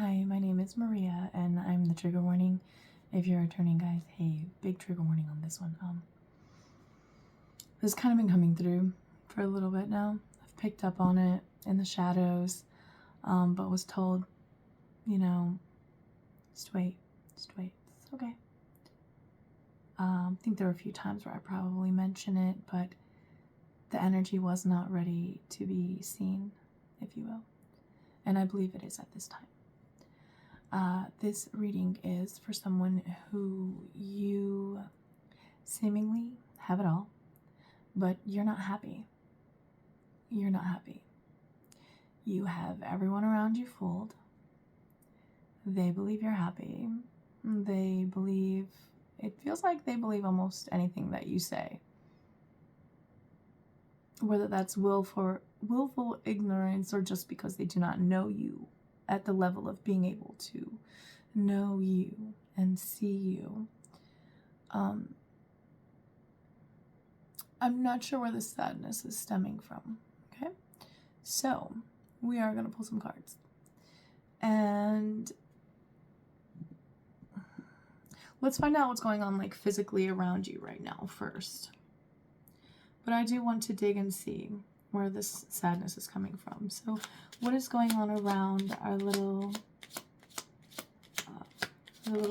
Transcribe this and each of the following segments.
Hi, my name is Maria, and I'm the trigger warning. If you're returning, guys, hey, big trigger warning on this one. This has kind of been coming through for a little bit now. I've picked up on it in the shadows, but was told, just wait, it's okay. I think there were a few times where I probably mention it, but the energy was not ready to be seen, if you will. And I believe it is at this time. This reading is for someone who you seemingly have it all, but you're not happy. You're not happy. You have everyone around you fooled. They believe you're happy. It feels like they believe almost anything that you say. Whether that's willful ignorance or just because they do not know you at the level of being able to know you and see you. I'm not sure where the sadness is stemming from, okay? So, we are going to pull some cards. And let's find out what's going on, like, physically around you right now first. But I do want to dig and see where this sadness is coming from. So, what is going on around our little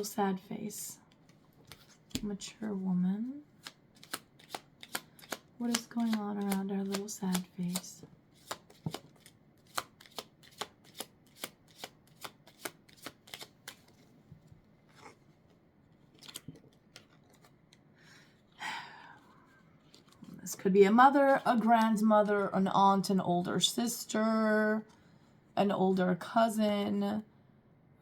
sad face? Mature woman. What is going on around our little sad face? This could be a mother, a grandmother, an aunt, an older sister, an older cousin,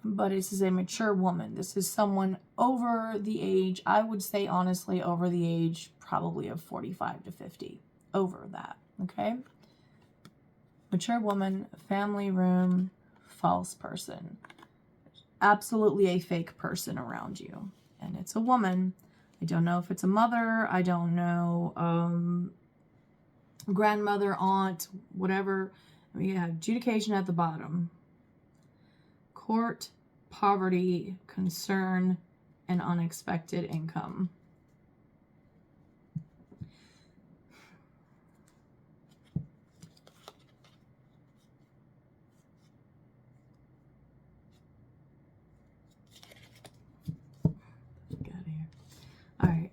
but this is a mature woman. This is someone over the age, I would say honestly, over the age probably of 45 to 50. Over that, okay? Mature woman, family room, false person. Absolutely a fake person around you. And it's a woman. I don't know if it's a mother. I don't know, grandmother, aunt, whatever. We have adjudication at the bottom. Court, poverty, concern, and unexpected income. Get out of here. All right.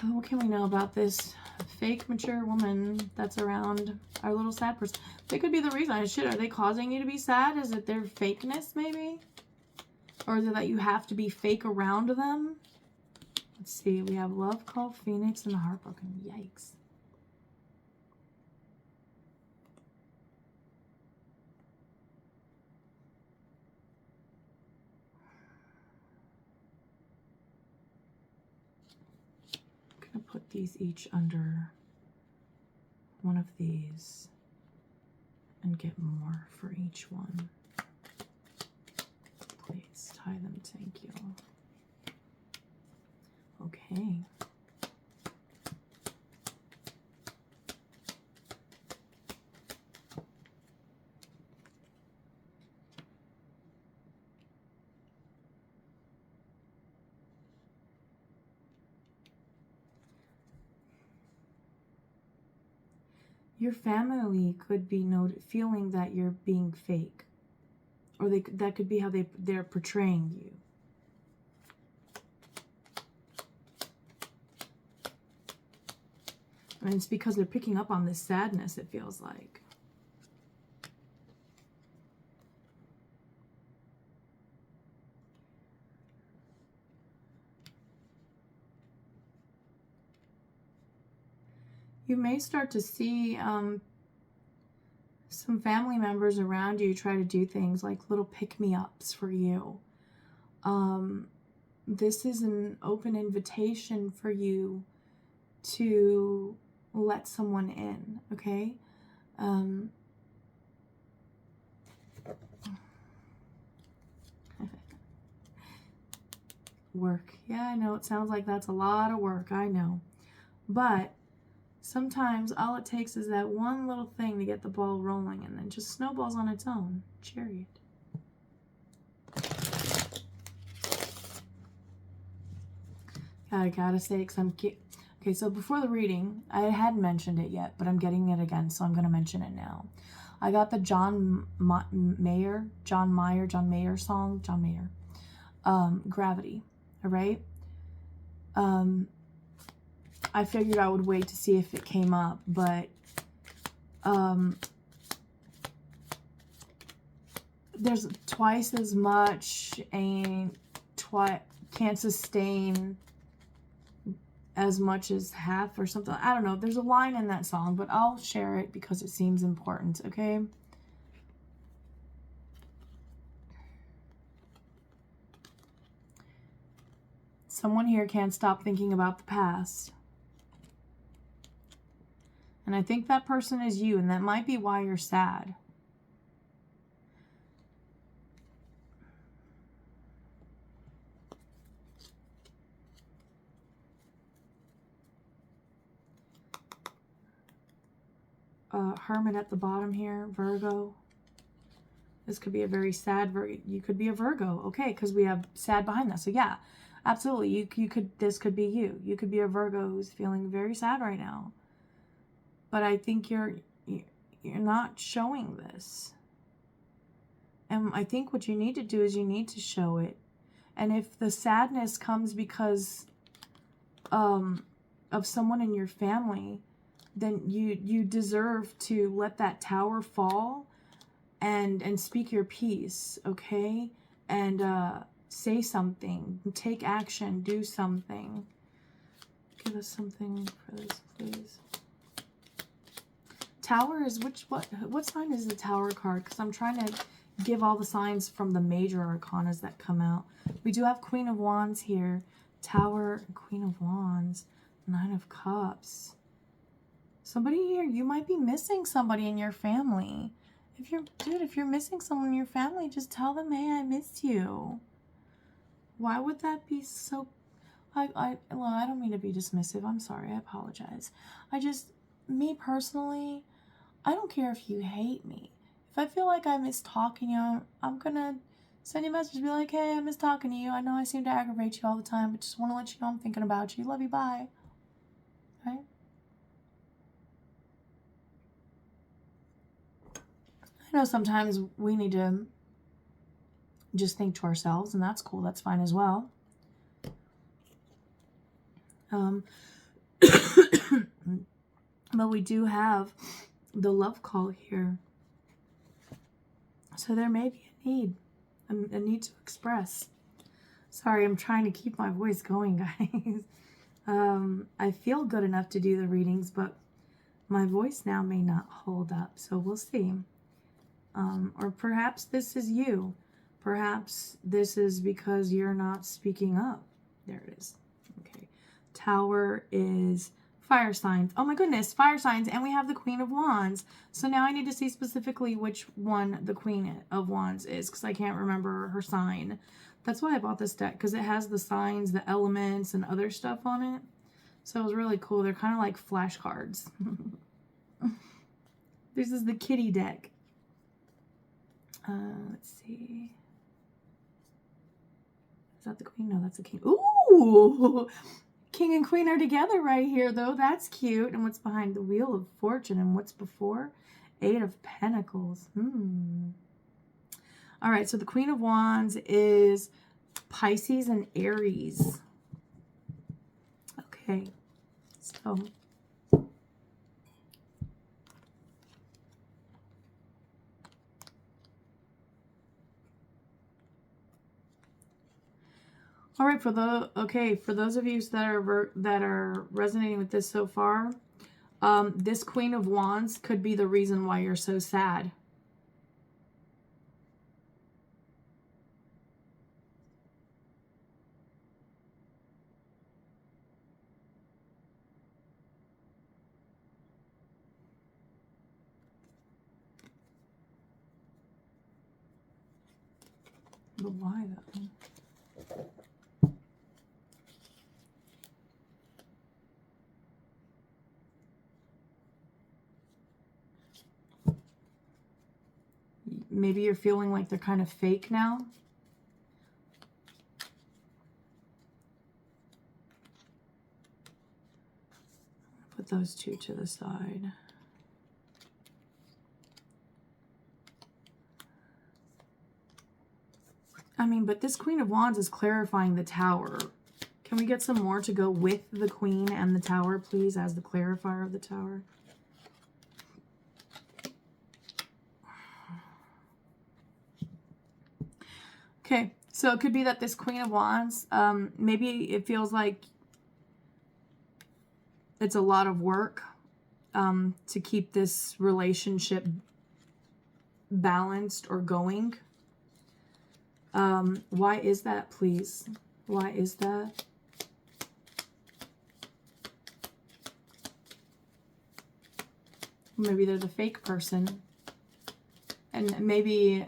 What can we know about this fake mature woman that's around our little sad person? They could be the reason. Shit, are they causing you to be sad? Is it their fakeness, maybe? Or is it that you have to be fake around them? Let's see. We have love, call, phoenix, and heartbroken. Yikes. I'm going to put these each under one of these and get more for each one. Please tie them. Thank you. Okay. Your family could be feeling that you're being fake. Or that could be how they're portraying you. And it's because they're picking up on this sadness, it feels like. You may start to see some family members around you try to do things like little pick-me-ups for you. This is an open invitation for you to let someone in, okay? Work. Yeah, I know it sounds like that's a lot of work. I know. But Sometimes all it takes is that one little thing to get the ball rolling, and then just snowballs on its own. Chariot. I gotta say, because I'm okay, so before the reading, I hadn't mentioned it yet, but I'm getting it again, so I'm going to mention it now. I got the John Mayer song, Gravity, all right? I figured I would wait to see if it came up, but there's twice as much and can't sustain as much as half or something. I don't know. There's a line in that song, but I'll share it because it seems important, okay? Someone here can't stop thinking about the past. And I think that person is you, and that might be why you're sad. Hermit at the bottom here, Virgo. This could be a very sad Virgo. You could be a Virgo, okay, because we have sad behind that. So yeah, absolutely. You could. This could be you. You could be a Virgo who's feeling very sad right now. But I think you're not showing this. And I think what you need to do is you need to show it. And if the sadness comes because of someone in your family, then you deserve to let that tower fall and speak your piece, okay? And say something, take action, do something. Give us something for this, please. Tower is what sign is the Tower card? Because I'm trying to give all the signs from the major arcanas that come out. We do have Queen of Wands here, Tower, Queen of Wands, Nine of Cups. Somebody here, you might be missing somebody in your family. If you're missing someone in your family, just tell them, hey, I missed you. Why would that be so... well, I don't mean to be dismissive. I'm sorry. I apologize. Me personally, I don't care if you hate me. If I feel like I miss talking to you, I'm going to send you a message, be like, hey, I miss talking to you. I know I seem to aggravate you all the time, but just want to let you know I'm thinking about you. Love you. Bye. Right? I know sometimes we need to just think to ourselves, and that's cool. That's fine as well. But we do have the love call here. So there may be a need to express. Sorry, I'm trying to keep my voice going, guys. I feel good enough to do the readings, but my voice now may not hold up. So we'll see. Or perhaps this is you. Perhaps this is because you're not speaking up. There it is. Okay. Tower is fire signs. Oh my goodness, fire signs. And we have the Queen of Wands. So now I need to see specifically which one the Queen of Wands is, because I can't remember her sign. That's why I bought this deck, because it has the signs, the elements, and other stuff on it. So it was really cool. They're kind of like flashcards. This is the kitty deck. Let's see. Is that the Queen? No, that's the King. Ooh! King and Queen are together right here, though. That's cute. And what's behind the Wheel of Fortune? And what's before? Eight of Pentacles. All right, so the Queen of Wands is Pisces and Aries. Okay, so... All right, for those of you that are resonating with this so far, this Queen of Wands could be the reason why you're so sad. But why though? maybe you're feeling like they're kind of fake now. Put those two to the side. I mean, but this Queen of Wands is clarifying the Tower. Can we get some more to go with the Queen and the Tower, please, as the clarifier of the Tower? Okay, so it could be that this Queen of Wands, maybe it feels like it's a lot of work to keep this relationship balanced or going. Why is that, please? Why is that? Maybe they're the fake person. And maybe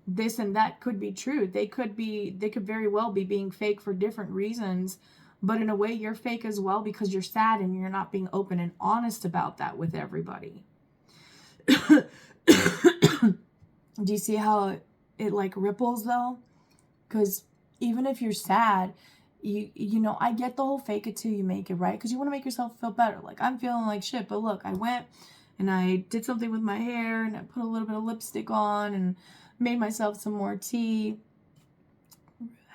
this and that could be true. They could very well be being fake for different reasons. But in a way, you're fake as well because you're sad and you're not being open and honest about that with everybody. Do you see how it like ripples though? Because even if you're sad, you know, I get the whole fake it till you make it, right? Because you want to make yourself feel better. Like, I'm feeling like shit, but look, I went and I did something with my hair and I put a little bit of lipstick on and made myself some more tea.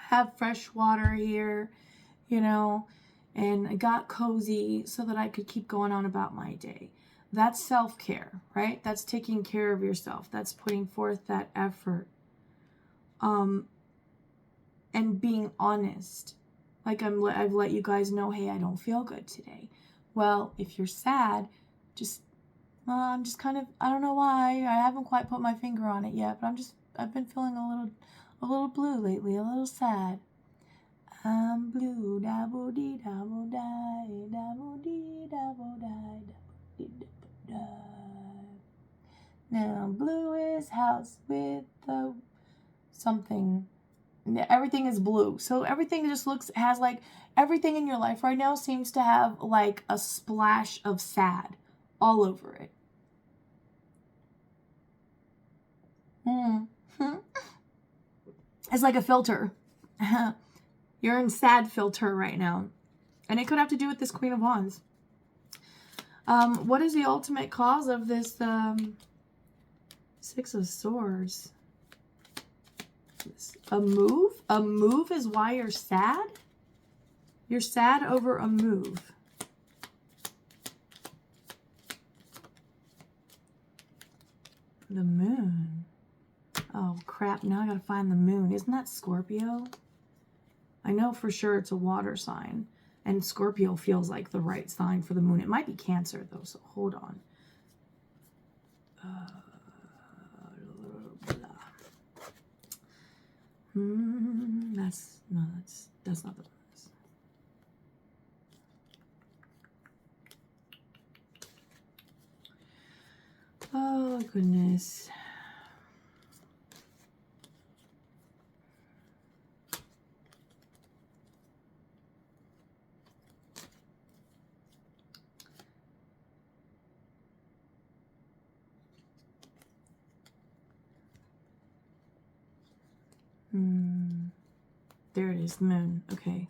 Have fresh water here, you know, and I got cozy so that I could keep going on about my day. That's self-care, right? That's taking care of yourself. That's putting forth that effort. And being honest. Like I've let you guys know, hey, I don't feel good today. Well, if you're sad, I'm just kind of, I don't know why. I haven't quite put my finger on it yet, but I've been feeling a little blue lately, a little sad. I'm blue, dabble dee dabble die, dabble dee dabble die, dabble dee dabble die. Now blue is house with the something. Everything is blue. So everything just has like, everything in your life right now seems to have like a splash of sad all over it. It's like a filter. You're in sad filter right now. And it could have to do with this Queen of Wands. What is the ultimate cause of this Six of Swords? A move? A move is why you're sad? You're sad over a move. The moon. Oh, crap. Now I gotta find the moon. Isn't that Scorpio? I know for sure it's a water sign. And Scorpio feels like the right sign for the moon. It might be Cancer, though, so hold on. That's not the one. Oh, goodness. There it is, the moon. Okay.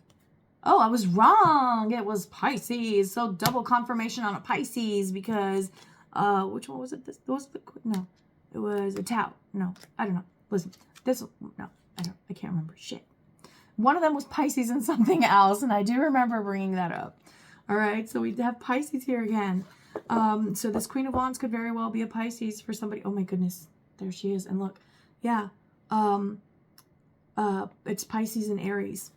Oh, I was wrong. It was Pisces. So double confirmation on a Pisces because, which one was it? No, it was a Tau. No, I don't know. Listen, I can't remember. Shit. One of them was Pisces and something else, and I do remember bringing that up. All right, so we have Pisces here again. So this Queen of Wands could very well be a Pisces for somebody. Oh my goodness, there she is. And look, yeah, it's Pisces and Aries.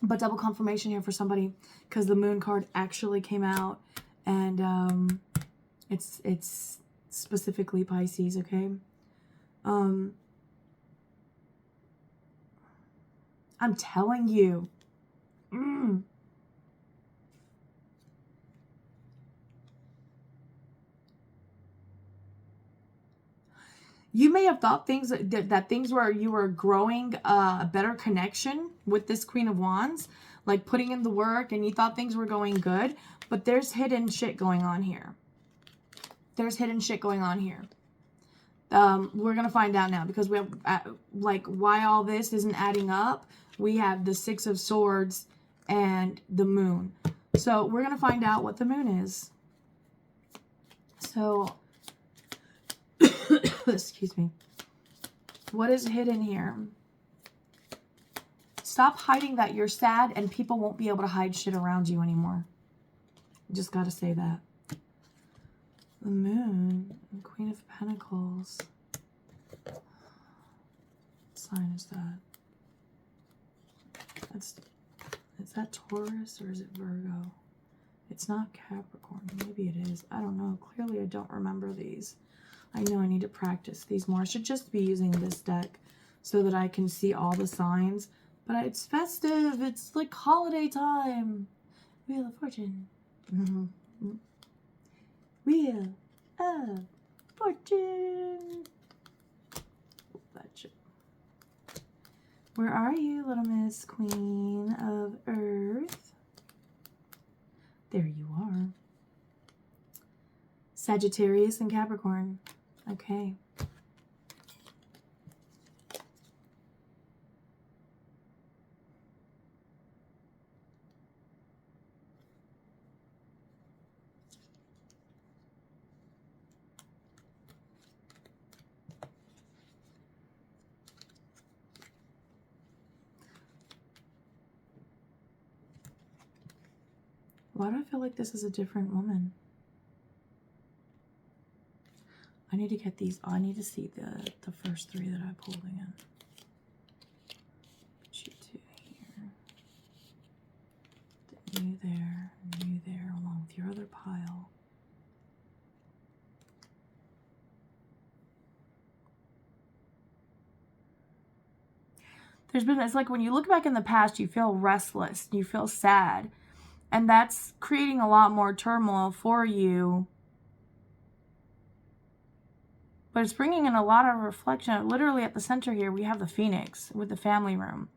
But double confirmation here for somebody because the moon card actually came out, and it's specifically Pisces, okay? I'm telling you. You may have thought that things where you were growing a better connection with this Queen of Wands, like putting in the work, and you thought things were going good, but there's hidden shit going on here. There's hidden shit going on here. We're going to find out now, because we have, like, why all this isn't adding up. We have the Six of Swords and the Moon. So we're going to find out what the Moon is. So, excuse me. What is hidden here? Stop hiding that you're sad, and people won't be able to hide shit around you anymore. Just got to say that. The Moon, Queen of Pentacles. What sign is that? Is that Taurus or is it Virgo? It's not Capricorn. Maybe it is. I don't know. Clearly, I don't remember these. I know I need to practice these more. I should just be using this deck so that I can see all the signs. But it's festive. It's like holiday time. Wheel of Fortune. Wheel of Fortune. Where are you, little Miss Queen of Earth? There you are. Sagittarius and Capricorn. Okay. Why do I feel like this is a different woman? I need to get these. I need to see the first three that I pulled again. Put you two here. Then you there, and you there, along with your other pile. It's like when you look back in the past, you feel restless, you feel sad. And that's creating a lot more turmoil for you. But it's bringing in a lot of reflection. Literally at the center here, we have the Phoenix with the family room.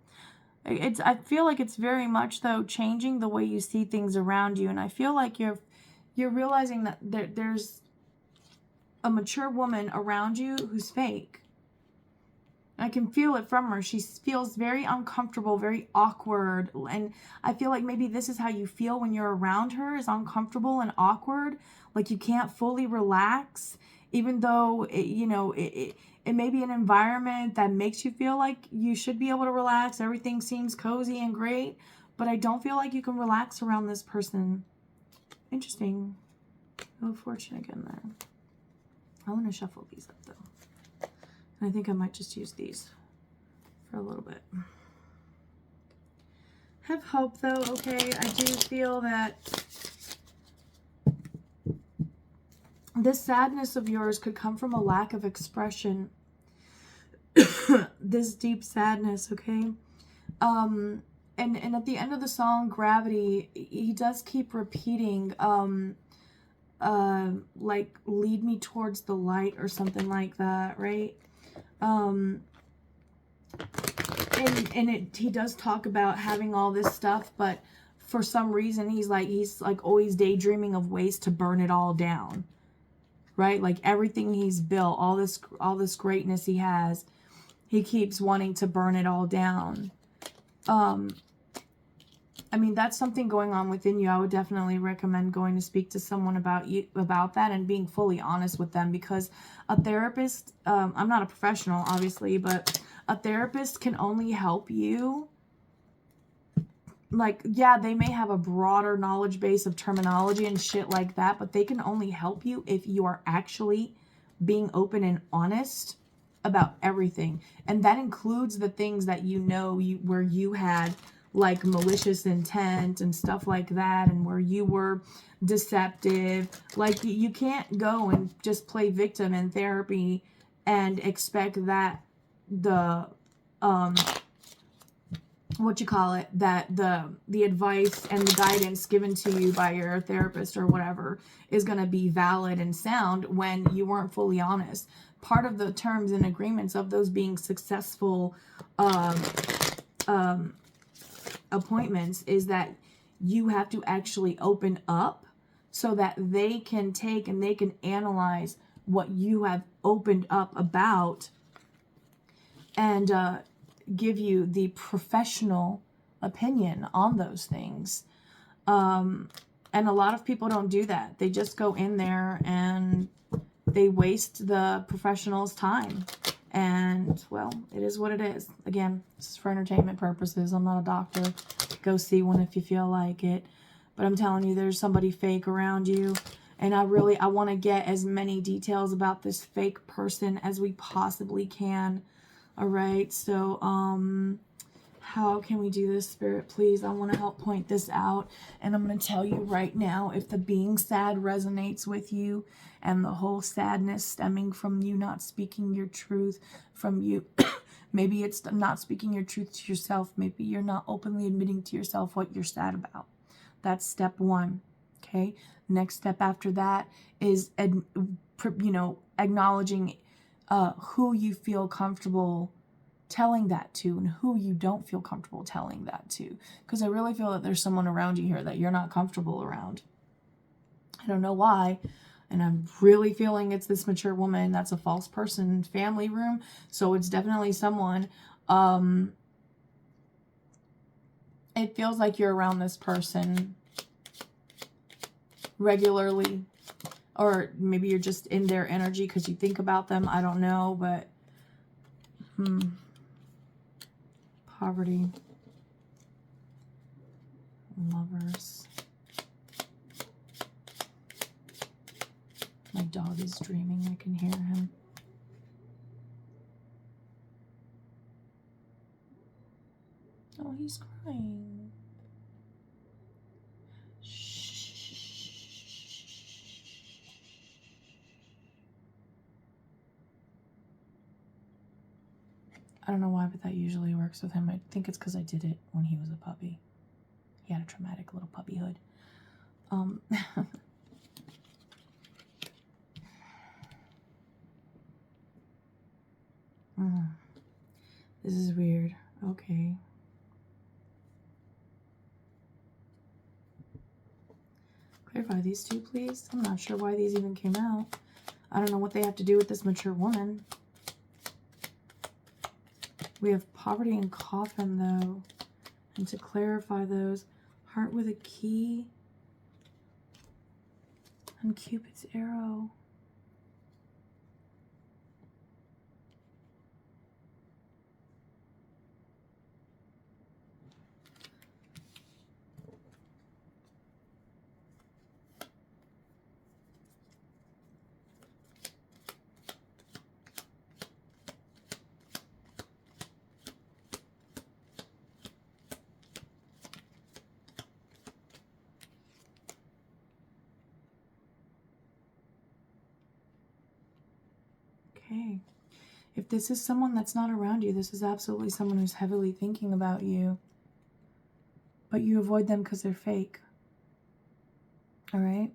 I feel like it's very much, though, changing the way you see things around you. And I feel like you're realizing that there's a mature woman around you who's fake. I can feel it from her. She feels very uncomfortable, very awkward. And I feel like maybe this is how you feel when you're around her, is uncomfortable and awkward. Like you can't fully relax, even though, it may be an environment that makes you feel like you should be able to relax. Everything seems cozy and great, but I don't feel like you can relax around this person. Interesting. Oh, Fortune again there. I want to shuffle these up, though. I think I might just use these for a little bit. Have hope, though, okay? I do feel that this sadness of yours could come from a lack of expression. This deep sadness, okay? And at the end of the song, Gravity, he does keep repeating, like, lead me towards the light or something like that, right? He does talk about having all this stuff, but for some reason he's like always daydreaming of ways to burn it all down, right? Like everything he's built, all this greatness he has, he keeps wanting to burn it all down. I mean, that's something going on within you. I would definitely recommend going to speak to someone about that and being fully honest with them, because a therapist, I'm not a professional, obviously, but a therapist can only help you. Like, yeah, they may have a broader knowledge base of terminology and shit like that, but they can only help you if you are actually being open and honest about everything. And that includes the things that where you had like malicious intent and stuff like that, and where you were deceptive. Like, you can't go and just play victim in therapy and expect that the the advice and the guidance given to you by your therapist or whatever is going to be valid and sound when you weren't fully honest. Part of the terms and agreements of those being successful appointments is that you have to actually open up so that they can take and they can analyze what you have opened up about and give you the professional opinion on those things. And a lot of people don't do that. They just go in there and they waste the professional's time. And, well, it is what it is. Again, this is for entertainment purposes. I'm not a doctor. Go see one if you feel like it. But I'm telling you, there's somebody fake around you. And I want to get as many details about this fake person as we possibly can. All right. So, how can we do this, Spirit? Please, I want to help point this out. And I'm going to tell you right now, if the being sad resonates with you and the whole sadness stemming from you not speaking your truth, from you, maybe it's not speaking your truth to yourself. Maybe you're not openly admitting to yourself what you're sad about. That's step one. Okay. Next step after that is, acknowledging who you feel comfortable telling that to and who you don't feel comfortable telling that to. Because I really feel that there's someone around you here that you're not comfortable around. I don't know why. And I'm really feeling it's this mature woman. That's a false person family room. So it's definitely someone. It feels like you're around this person regularly. Or maybe you're just in their energy because you think about them. I don't know. But poverty, lovers. My dog is dreaming. I can hear him. Oh, he's crying. I don't know why, but that usually works with him. I think it's because I did it when he was a puppy. He had a traumatic little puppyhood. This is weird. Okay. Clarify these two, please. I'm not sure why these even came out. I don't know what they have to do with this mature woman. We have poverty and coffin, though. And to clarify those, heart with a key and Cupid's arrow. Okay. If this is someone that's not around you, this is absolutely someone who's heavily thinking about you. But you avoid them because they're fake. All right?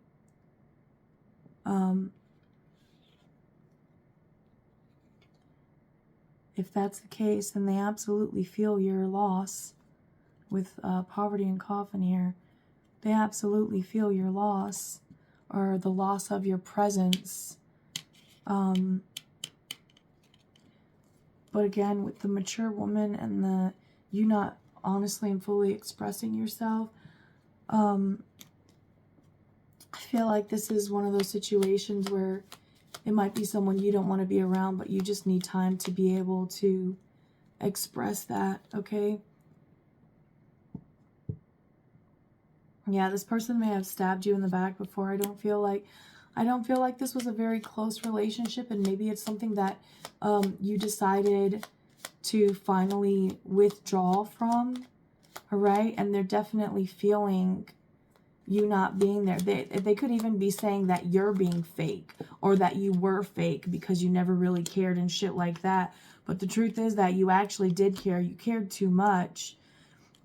If that's the case, then they absolutely feel your loss. With poverty and coffin here, they absolutely feel your loss, or the loss of your presence. But again, with the mature woman and the you not honestly and fully expressing yourself, I feel like this is one of those situations where it might be someone you don't want to be around, but you just need time to be able to express that, okay? Yeah, this person may have stabbed you in the back before. I don't feel like this was a very close relationship, and maybe it's something that you decided to finally withdraw from, all right? And they're definitely feeling you not being there. They could even be saying that you're being fake, or that you were fake because you never really cared and shit like that. But the truth is that you actually did care. You cared too much.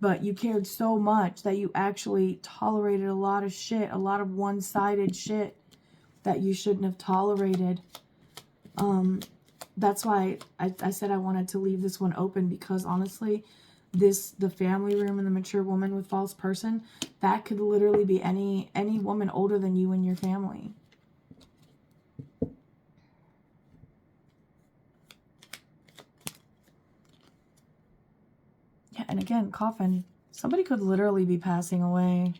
But you cared so much that you actually tolerated a lot of shit, a lot of one-sided shit that you shouldn't have tolerated. That's why I said I wanted to leave this one open, because honestly, the family room and the mature woman with false person, that could literally be any woman older than you in your family. and again, coffin. Somebody could literally be passing away.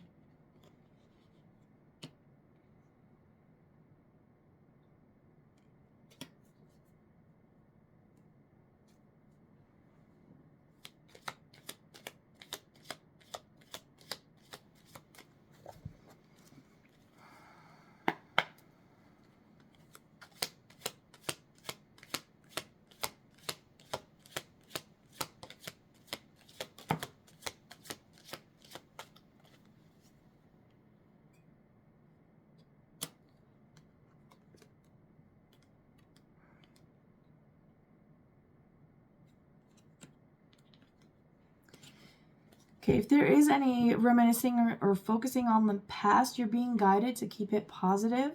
Okay, if there is any reminiscing or focusing on the past, you're being guided to keep it positive.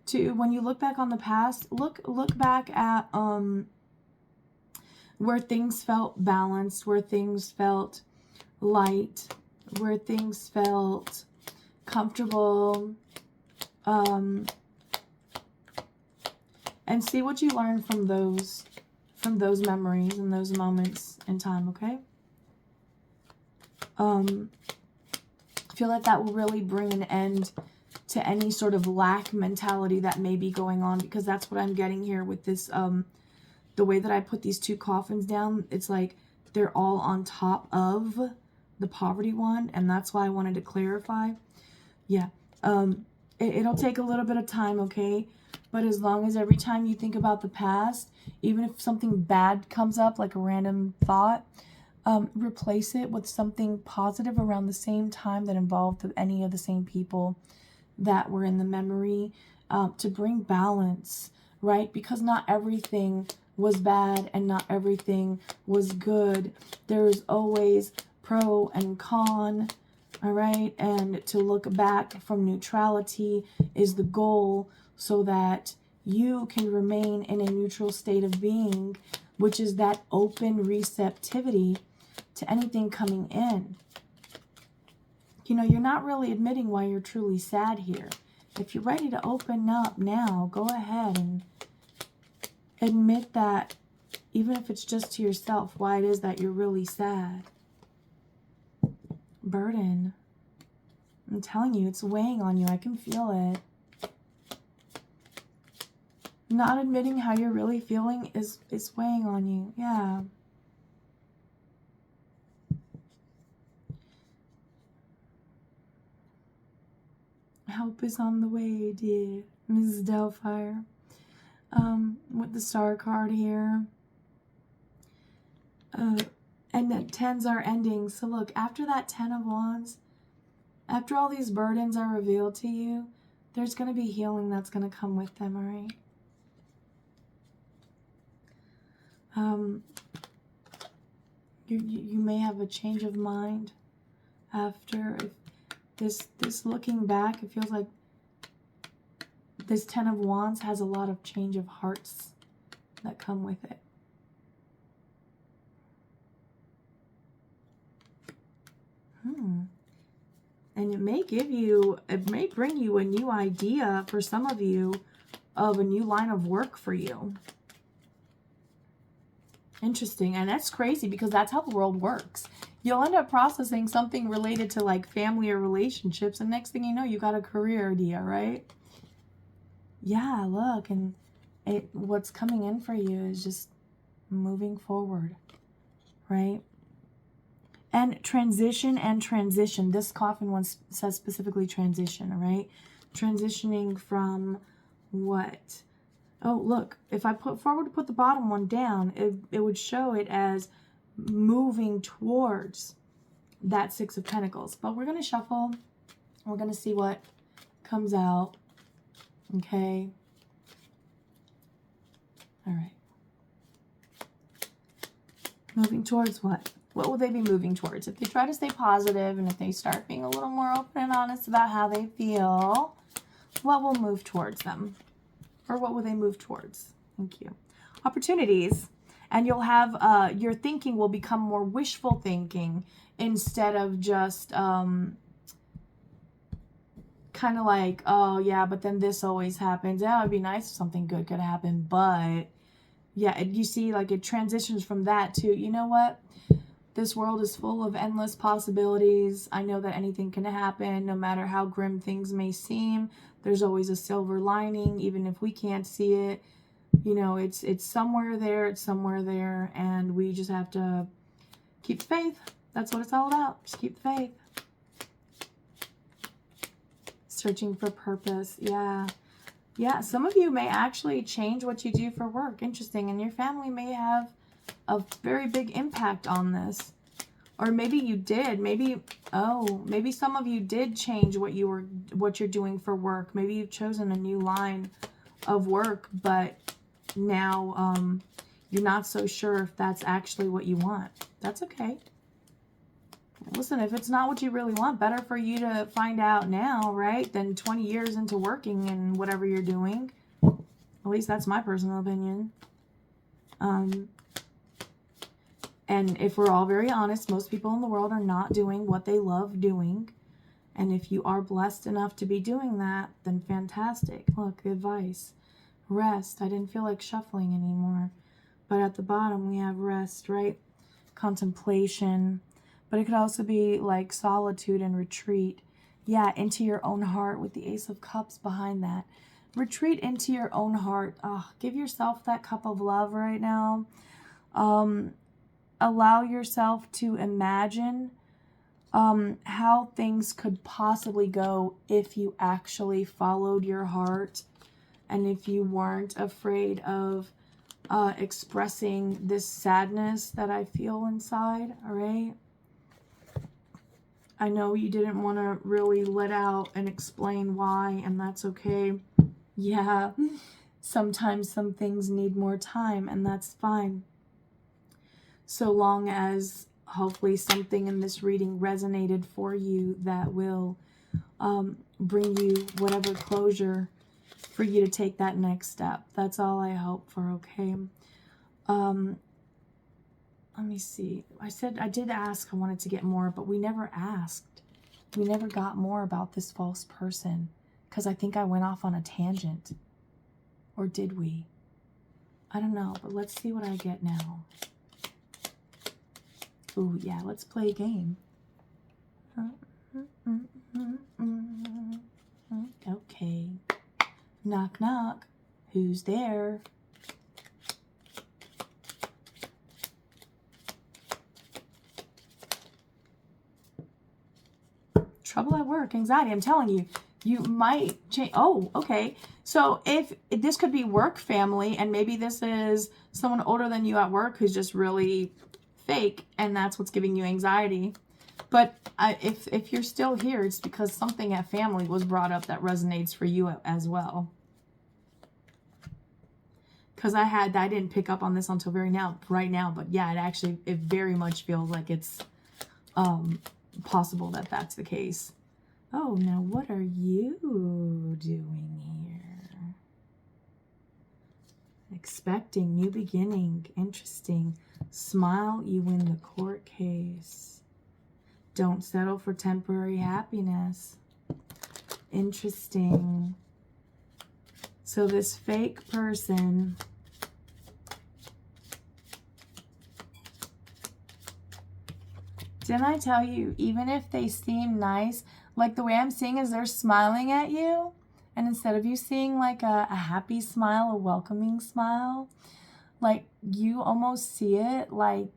To when you look back on the past, look back at where things felt balanced, where things felt light, where things felt comfortable, and see what you learned from those memories and those moments in time. Okay. I feel like that will really bring an end to any sort of lack mentality that may be going on, because that's what I'm getting here with this, the way that I put these two coffins down. It's like they're all on top of the poverty one, and that's why I wanted to clarify. Yeah, it'll take a little bit of time, okay? But as long as every time you think about the past, even if something bad comes up, like a random thought, replace it with something positive around the same time that involved any of the same people that were in the memory, to bring balance, right? Because not everything was bad and not everything was good. There's always pro and con, all right? And to look back from neutrality is the goal, so that you can remain in a neutral state of being, which is that open receptivity to anything coming in. You know, you're not really admitting why you're truly sad here. If you're ready to open up now, go ahead and admit that, even if it's just to yourself, why it is that you're really sad. Burden. I'm telling you, it's weighing on you. I can feel it. Not admitting how you're really feeling is weighing on you. Yeah. Help is on the way, dear Mrs. Doubtfire. With the star card here. And the 10s are ending. So look, after that 10 of Wands, after all these burdens are revealed to you, there's going to be healing that's going to come with them, all right? You may have a change of mind after. If this looking back, it feels like this 10 of Wands has a lot of change of hearts that come with it. And it may bring you a new idea for some of you of a new line of work for you. Interesting. And that's crazy, because that's how the world works. You'll end up processing something related to like family or relationships, and next thing you know, you got a career idea, right? Yeah, look, and what's coming in for you is just moving forward, right? And transition and transition. This coffin one says specifically transition, right? Transitioning from what? Oh, look, if I put the bottom one down, it would show it as moving towards that 6 of Pentacles. But we're going to shuffle. We're going to see what comes out. Okay. All right. Moving towards what? What will they be moving towards? If they try to stay positive and if they start being a little more open and honest about how they feel, what will move towards them? Or what will they move towards? Thank you. Opportunities. And you'll have, your thinking will become more wishful thinking instead of just kind of like, oh yeah, but then this always happens. Yeah, it'd be nice if something good could happen. But yeah, you see, like it transitions from that to, you know what? This world is full of endless possibilities. I know that anything can happen, no matter how grim things may seem. There's always a silver lining, even if we can't see it. You know, it's somewhere there, it's somewhere there, and we just have to keep the faith. That's what it's all about. Just keep the faith. Searching for purpose. Yeah. Yeah, some of you may actually change what you do for work. Interesting. And your family may have a very big impact on this. Or maybe you did. Maybe some of you did change what you're doing for work. Maybe you've chosen a new line of work, but now you're not so sure if that's actually what you want. That's okay. Listen, if it's not what you really want, better for you to find out now, right, than 20 years into working and whatever you're doing. At least that's my personal opinion. And if we're all very honest, most people in the world are not doing what they love doing. And if you are blessed enough to be doing that, then fantastic. Look, advice. Rest. I didn't feel like shuffling anymore. But at the bottom, we have rest, right? Contemplation. But it could also be like solitude and retreat. Yeah, into your own heart with the Ace of Cups behind that. Retreat into your own heart. Give yourself that cup of love right now. Allow yourself to imagine how things could possibly go if you actually followed your heart and if you weren't afraid of expressing this sadness that I feel inside, all right? I know you didn't want to really let out and explain why, and that's okay. Yeah, sometimes some things need more time, and that's fine. So long as hopefully something in this reading resonated for you that will bring you whatever closure for you to take that next step. That's all I hope for, okay? Let me see. I did ask, I wanted to get more, but we never asked. We never got more about this false person because I think I went off on a tangent. Or did we? I don't know, but let's see what I get now. Ooh, yeah, let's play a game. Okay. Knock, knock. Who's there? Trouble at work, anxiety. I'm telling you, you might change. Oh, okay. So if this could be work family, and maybe this is someone older than you at work who's just really fake, and that's what's giving you anxiety. But if you're still here, it's because something at family was brought up that resonates for you as well. Because I didn't pick up on this until right now, but yeah, it very much feels like it's possible that that's the case. Oh, now what are you doing here? Expecting new beginning. Interesting. Smile, you win the court case. Don't settle for temporary happiness. Interesting. So this fake person didn't I tell you, even if they seem nice, like the way I'm seeing is they're smiling at you, and instead of you seeing like a happy smile, a welcoming smile, like you almost see it like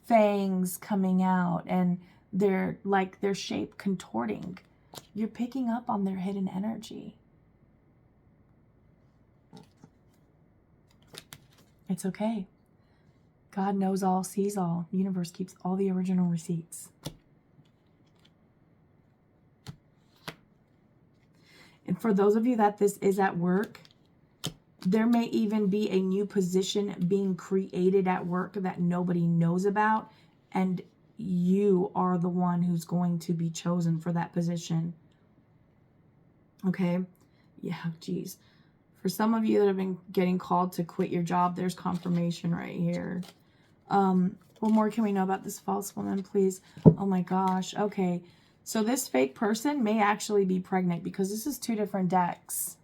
fangs coming out and they're like their shape contorting. You're picking up on their hidden energy. It's okay. God knows all, sees all. The universe keeps all the original receipts. And for those of you that this is at work, there may even be a new position being created at work that nobody knows about, and you are the one who's going to be chosen for that position. Okay? Yeah, geez. For some of you that have been getting called to quit your job, there's confirmation right here. What more can we know about this false woman, please? Oh my gosh. Okay. So this fake person may actually be pregnant because this is two different decks.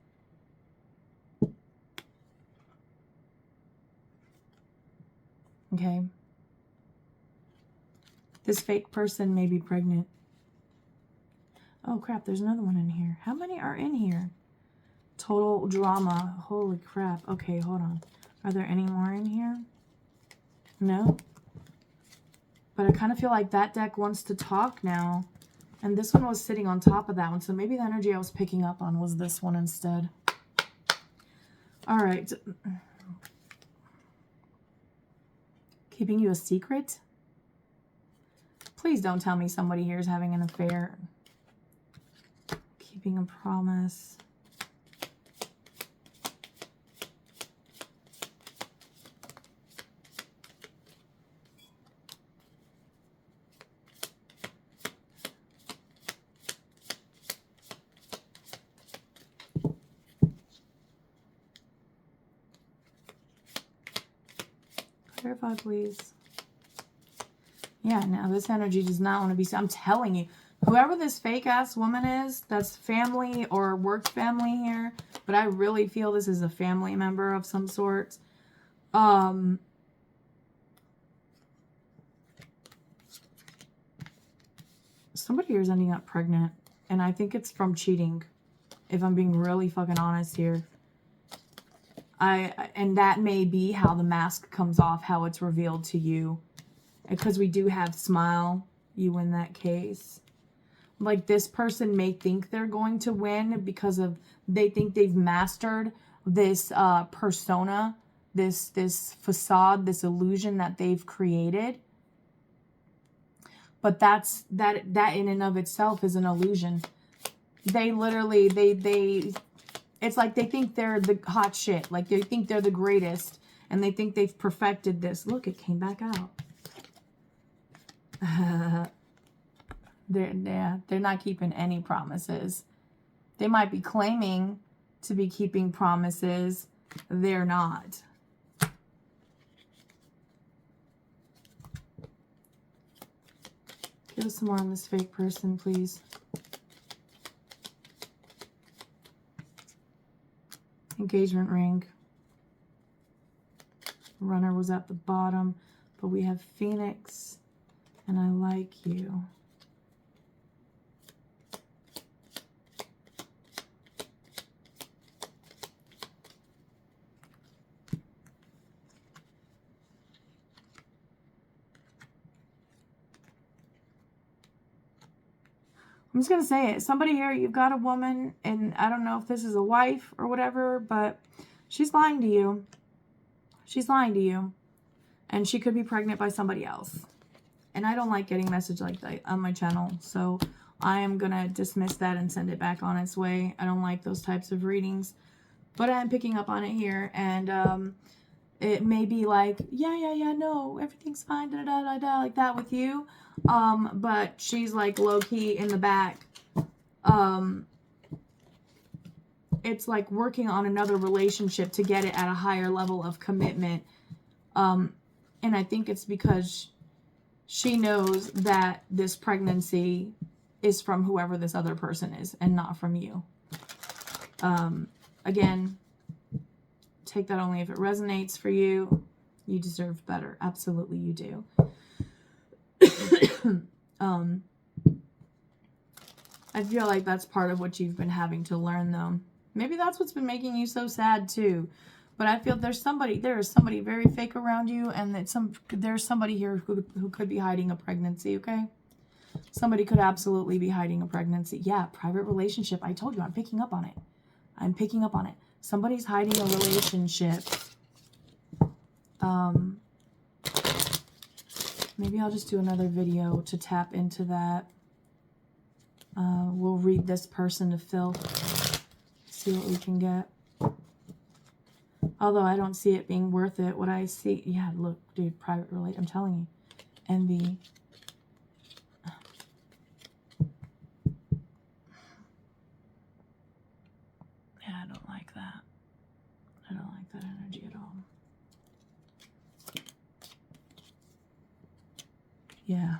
Okay. This fake person may be pregnant. Oh crap, there's another one in here. How many are in here? Total drama. Holy crap. Okay, hold on. Are there any more in here? No? But I kind of feel like that deck wants to talk now. And this one was sitting on top of that one. So maybe the energy I was picking up on was this one instead. All right. Keeping you a secret? Please don't tell me somebody here is having an affair. Keeping a promise. Clarify, please. Yeah, now this energy does not want to be... I'm telling you, whoever this fake-ass woman is, that's family or work family here, but I really feel this is a family member of some sort. Somebody here is ending up pregnant, and I think it's from cheating, if I'm being really fucking honest here. And that may be how the mask comes off, how it's revealed to you. Because we do have smile, you in that case. Like, this person may think they're going to win because of, they think they've mastered this persona, this facade, this illusion that they've created. But that in and of itself is an illusion. They literally, it's like they think they're the hot shit. Like, they think they're the greatest. And they think they've perfected this. Look, it came back out. They're not keeping any promises. They might be claiming to be keeping promises. They're not. Give us some more on this fake person, please. Engagement ring. Runner was at the bottom, but we have Phoenix, and I like you. I'm just going to say it. Somebody here, you've got a woman, and I don't know if this is a wife or whatever, but she's lying to you. She's lying to you. And she could be pregnant by somebody else. And I don't like getting messages like that on my channel. So I am going to dismiss that and send it back on its way. I don't like those types of readings. But I'm picking up on it here. And it may be like, yeah, no, everything's fine, da-da-da-da-da, like that with you. But she's like low-key in the back. It's like working on another relationship to get it at a higher level of commitment. And I think it's because she knows that this pregnancy is from whoever this other person is and not from you. Again, take that only if it resonates for you. You deserve better. Absolutely you do. I feel like that's part of what you've been having to learn, though. Maybe that's what's been making you so sad, too. But I feel there is somebody very fake around you, and that there's somebody here who could be hiding a pregnancy, okay? Somebody could absolutely be hiding a pregnancy. Yeah, private relationship. I told you, I'm picking up on it. I'm picking up on it. Somebody's hiding a relationship. Maybe I'll just do another video to tap into that. We'll read this person to Phil. See what we can get. Although I don't see it being worth it. What I see... Yeah, look, dude, private relate. I'm telling you. Envy. Yeah, I don't like that. I don't like that energy at all. Yeah.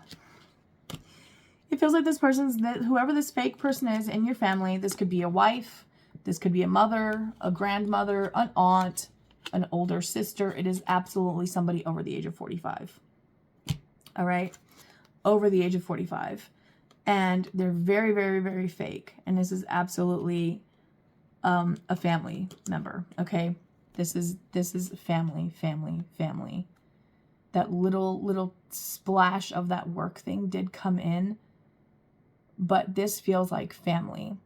It feels like this person's... whoever this fake person is in your family, this could be a wife, this could be a mother, a grandmother, an aunt, an older sister. It is absolutely somebody over the age of 45. All right? over the age of 45. And they're very, very, very fake. And this is absolutely a family member, okay? This is family. That little splash of that work thing did come in, but this feels like family.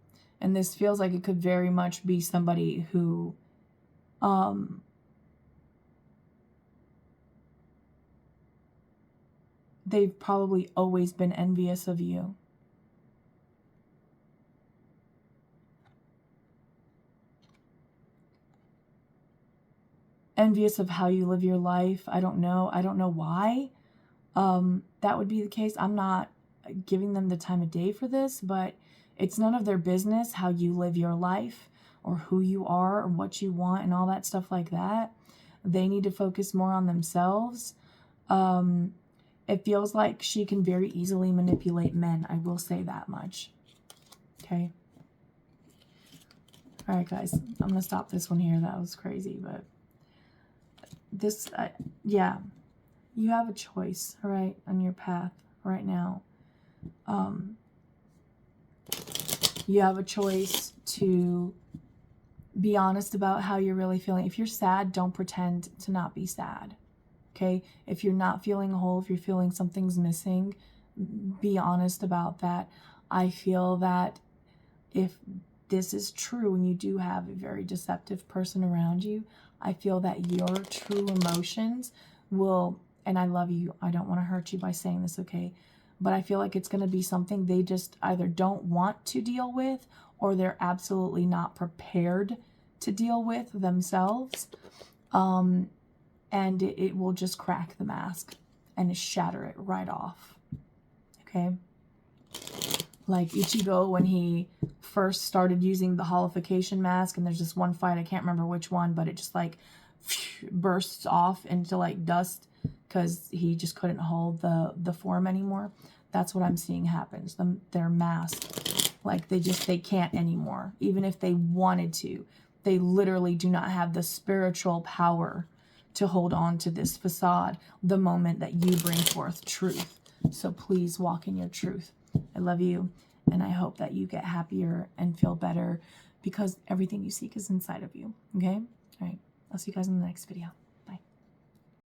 And this feels like it could very much be somebody who they've probably always been envious of you. Envious of how you live your life. I don't know why that would be the case. I'm not giving them the time of day for this, but it's none of their business how you live your life or who you are or what you want and all that stuff like that. They need to focus more on themselves. It feels like she can very easily manipulate men. I will say that much. Okay. All right, guys. I'm going to stop this one here. That was crazy, but this, yeah, you have a choice, all right, on your path right now. You have a choice to be honest about how you're really feeling. If you're sad, don't pretend to not be sad, okay? If you're not feeling whole, if you're feeling something's missing, be honest about that. I feel that if this is true and you do have a very deceptive person around you, I feel that your true emotions will, and I love you, I don't want to hurt you by saying this, okay? But I feel like it's going to be something they just either don't want to deal with or they're absolutely not prepared to deal with themselves. And it will just crack the mask and shatter it right off, okay? Like Ichigo, when he first started using the holification mask, and there's this one fight, I can't remember which one, but it just like bursts off into like dust because he just couldn't hold the form anymore. That's what I'm seeing happens. Their mask, like they can't anymore. Even if they wanted to, they literally do not have the spiritual power to hold on to this facade the moment that you bring forth truth. So please walk in your truth. I love you, and I hope that you get happier and feel better because everything you seek is inside of you, okay? All right, I'll see you guys in the next video.